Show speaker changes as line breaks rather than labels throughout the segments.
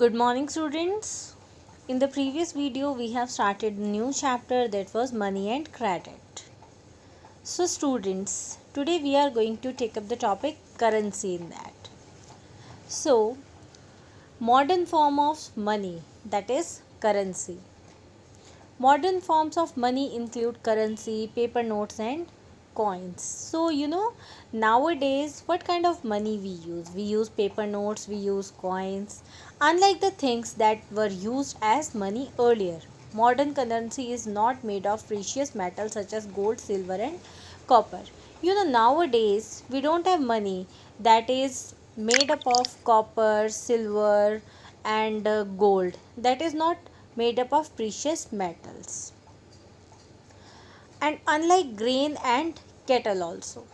Good morning, students. In the previous video, we have started a new chapter that was money and credit. So, students, today we are going to take up the topic currency in that. So, modern form of money, that is currency. Modern forms of money include currency, paper notes, and coins. So, nowadays, what kind of money we use? We use paper notes, we use coins. Unlike the things that were used as money earlier, modern currency is not made of precious metals such as gold, silver, and copper. Nowadays, we don't have money that is made up of copper, silver, and gold. That is not made up of precious metals. And unlike grain and cattle also,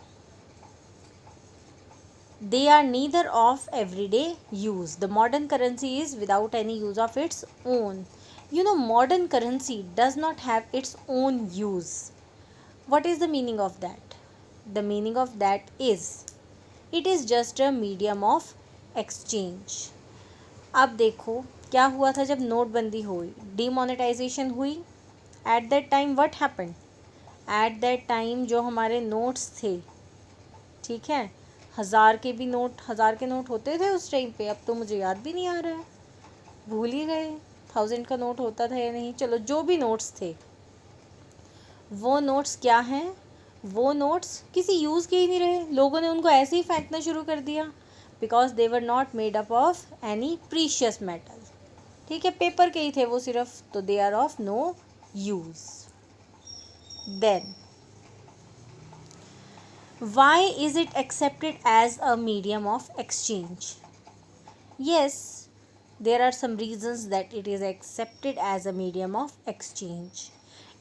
they are neither of everyday use. The modern currency is without any use of its own. Modern currency does not have its own use. What is the meaning of that? The meaning of that is it is just a medium of exchange. अब देखो क्या हुआ था जब नोटबंदी हुई, demonetisation हुई. At that time what happened? At that time जो हमारे नोट्स थे, ठीक है, हज़ार के नोट होते थे उस टाइम पे. अब तो मुझे याद भी नहीं आ रहा है, भूल ही गए 1000 का नोट होता था या नहीं. चलो, जो भी नोट्स थे वो नोट्स क्या हैं? वो नोट्स किसी यूज़ के ही नहीं रहे. लोगों ने उनको ऐसे ही फेंकना शुरू कर दिया because they were not made up of any precious metal. ठीक है, पेपर के ही थे वो सिर्फ, तो they are of no use. Then why is it accepted as a medium of exchange? Yes, there are some reasons that it is accepted as a medium of exchange.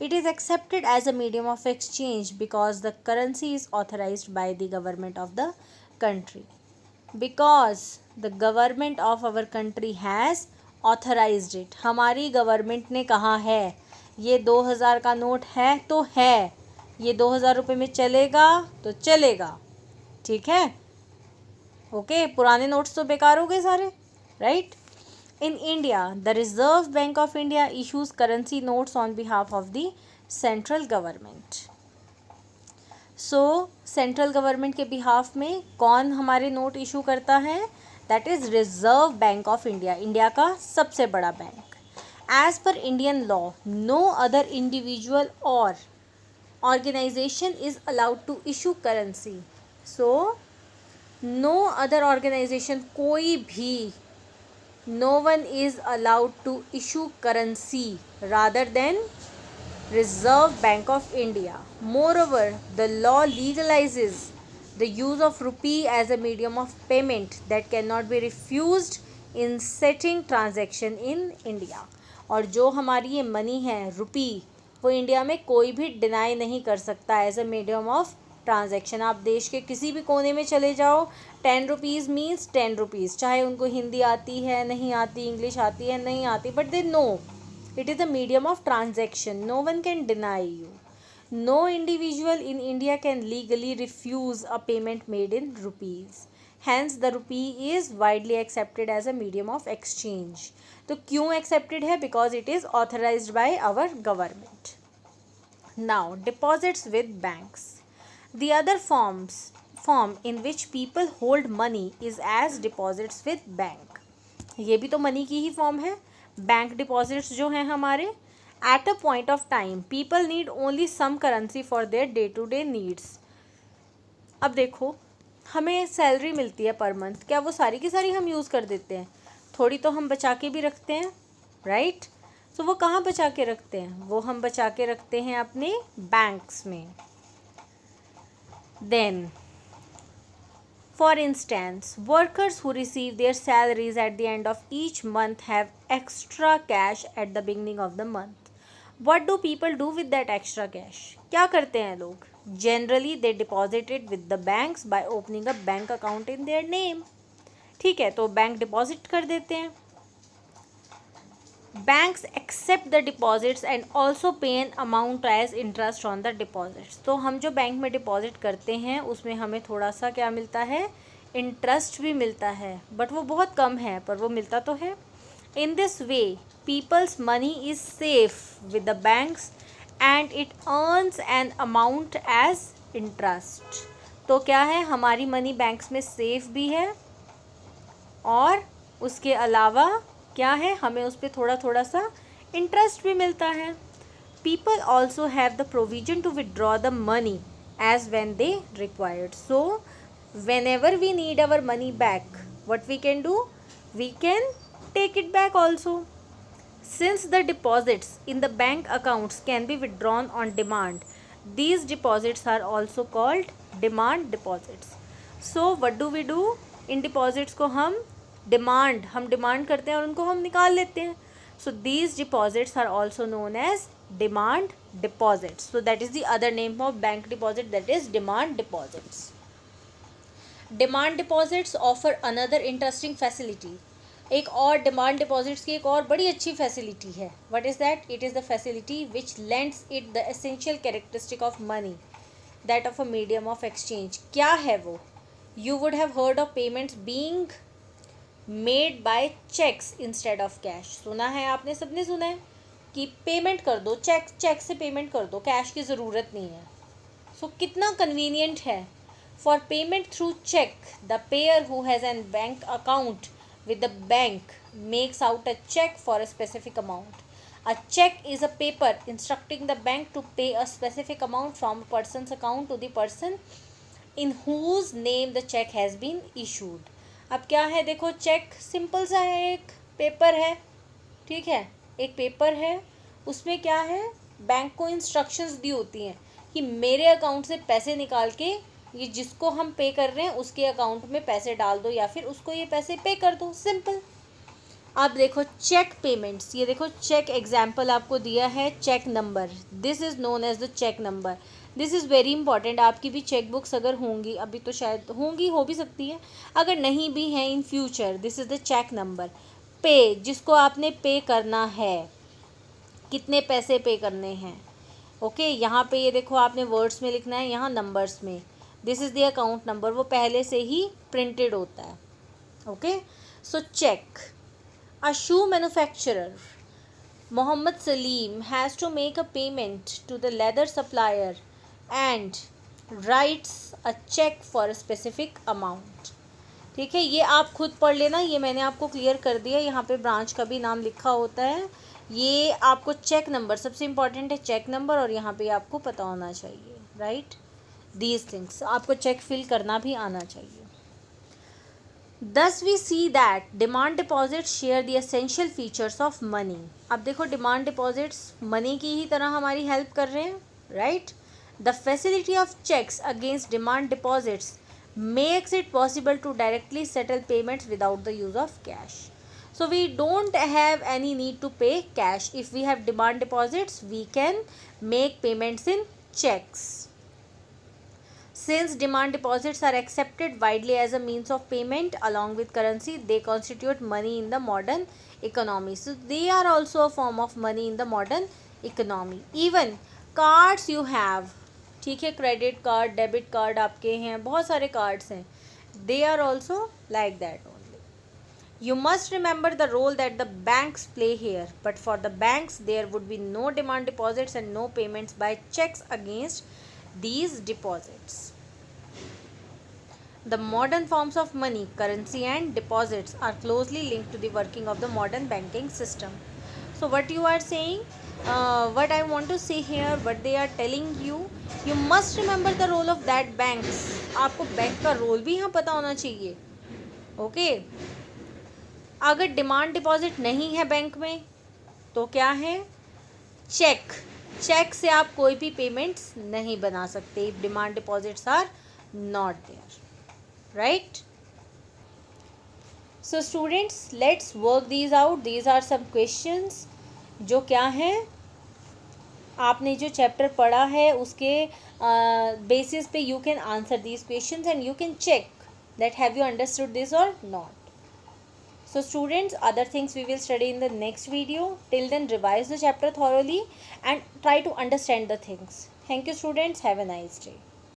It is accepted as a medium of exchange because the currency is authorized by the government of the country. Because the government of our country has authorized it. हमारी government ने कहा है ये 2000 का note है तो है, ये 2000 रुपये में चलेगा तो चलेगा. ठीक है, ओके. पुराने नोट्स तो बेकार हो गए सारे, right. In India the Reserve Bank of India issues currency notes on behalf of the central government. So central government के बिहाफ में कौन हमारे नोट इशू करता है? That is Reserve Bank of India, India का सबसे बड़ा bank. As per Indian law no other individual or organization is allowed to issue currency. So no other organization, कोई भी, no one is allowed to issue currency rather than Reserve Bank of India. Moreover, the law legalizes the use of rupee as a medium of payment that cannot be refused in setting transaction in India. और जो हमारी ये money है रुपी, वो India में कोई भी deny नहीं कर सकता as a medium of transaction. आप देश के किसी भी कोने में चले जाओ, 10 रुपीज़ मीन्स 10 रुपीज़. चाहे उनको हिंदी आती है नहीं आती, इंग्लिश आती है नहीं आती, but they know it is a medium of transaction. No one can deny you. No individual in India can legally refuse a payment made in rupees. Hence the rupee is widely accepted as a medium of exchange. तो क्यों accepted है? Because it is authorised by our government. Now deposits with banks. The other form in which people hold money is as deposits with bank. ये भी तो money की ही form है. Bank deposits जो हैं हमारे, at a point of time people need only some currency for their day to day needs. अब देखो, हमें सैलरी मिलती है पर मंथ, क्या वो सारी की सारी हम यूज़ कर देते हैं? थोड़ी तो हम बचा के भी रखते हैं, राइट. तो वो कहाँ बचा के रखते हैं? वो हम बचा के रखते हैं अपने बैंक्स में. Then for instance, workers who receive their salaries at the end of each month have extra cash at the beginning of the month. What do people do with that extra cash? क्या करते हैं लोग? Generally they deposit it with the banks by opening a bank account in their name. ठीक है, तो bank deposit कर देते हैं. Banks accept the deposits and also pay an amount as interest on the deposits. तो हम जो bank में डिपॉजिट करते हैं उसमें हमें थोड़ा सा क्या मिलता है? इंटरेस्ट भी मिलता है, बट वो बहुत कम है, पर वो मिलता तो है. In this way, people's money is safe with the banks and it earns an amount as interest. तो क्या है, हमारी मनी बैंक्स में सेफ भी है और उसके अलावा क्या है, हमें उस पर थोड़ा थोड़ा सा इंटरेस्ट भी मिलता है. People also have the provision to withdraw the money as when they required. So whenever we need our money back, what we can do? We can take it back also. Since the deposits in the bank accounts can be withdrawn on demand, these deposits are also called demand deposits. So what do we do? In deposits को हम demand करते हैं और उनको हम निकाल लेते हैं. So these deposits are also known as demand deposits. So that is the other name of bank deposit, that is demand deposits. Demand deposits offer another interesting facility. एक और डिमांड डिपॉजिट्स की एक और बड़ी अच्छी फैसिलिटी है. What is that? It is the facility which lends it the essential characteristic of money, that of a medium of exchange. क्या है वो? You would have heard of payments being made by cheques instead of cash. सुना है आपने, सबने सुना है कि पेमेंट कर दो, चेक से पेमेंट कर दो, कैश की ज़रूरत नहीं है. सो कितना कन्वीनियंट है. For payment through cheque, the payer who has an bank account with the bank makes out a check for a specific amount. A check is a paper instructing the bank to pay a specific amount from a person's account to the person in whose name the check has been issued. अब क्या है, देखो check simple सा है, एक paper है, ठीक है, एक पेपर है, उसमें क्या है, बैंक को इंस्ट्रक्शंस दी होती हैं कि मेरे अकाउंट से पैसे निकाल के ये जिसको हम पे कर रहे हैं उसके अकाउंट में पैसे डाल दो या फिर उसको ये पैसे पे कर दो. सिंपल. अब देखो चेक पेमेंट्स, ये देखो चेक एग्जाम्पल आपको दिया है, cheque number. This is known as the cheque number. This is very important. आपकी भी चेक बुक्स अगर होंगी, अभी तो शायद होंगी, हो भी सकती है, अगर नहीं भी हैं in future, this is the cheque number. Pay, जिसको आपने पे करना है, कितने पैसे पे करने हैं. ओके, यहाँ पे ये देखो आपने वर्ड्स में लिखना है, यहाँ नंबर्स में. This is the account number, वो पहले से ही प्रिंटेड होता है. Okay, so cheque. A shoe manufacturer Mohammad Salim has to make a payment to the leather supplier and writes a cheque for a specific amount. ठीक है, ये आप खुद पढ़ लेना, ये मैंने आपको क्लियर कर दिया. यहाँ पे ब्रांच का भी नाम लिखा होता है. ये आपको चेक नंबर, सबसे इम्पॉर्टेंट है चेक नंबर, और यहाँ पे आपको पता होना चाहिए. राइट, दीज थिंग्स आपको चेक फिल करना भी आना चाहिए. Thus we see that demand deposits share the essential features of money. अब देखो डिमांड डिपॉजिट्स मनी की ही तरह हमारी हेल्प कर रहे हैं. Right, the facility of cheques against demand deposits makes it possible to directly settle payments without the use of cash. So we don't have any need to pay cash. If we have demand deposits, we can make payments in checks. Since demand deposits are accepted widely as a means of payment along with currency, they constitute money in the modern economy. So they are also a form of money in the modern economy. Even cards you have, ठीक है, credit card, debit card आपके हैं, बहुत सारे cards हैं, they are also like that only. You must remember the role that the banks play here, but for the banks there would be no demand deposits and no payments by checks against these deposits. The modern forms of money, currency and deposits are closely linked to the working of the modern banking system. So what you are saying, what I want to say here, what they are telling you, you must remember the role of that banks. आपको bank का role भी यहाँ पता होना चाहिए. Okay, अगर demand deposit नहीं है बैंक में तो क्या है, चेक से आप कोई भी पेमेंट्स नहीं बना सकते. Demand deposits are not there. Right, so students, let's work these out. These are some questions जो क्या है, आपने जो चैप्टर पढ़ा है उसके बेसिस पे you can answer these questions and you can check that have you understood this or not. So students, other things we will study in the next video. Till then, revise the chapter thoroughly and try to understand the things. Thank you students. Have a nice day.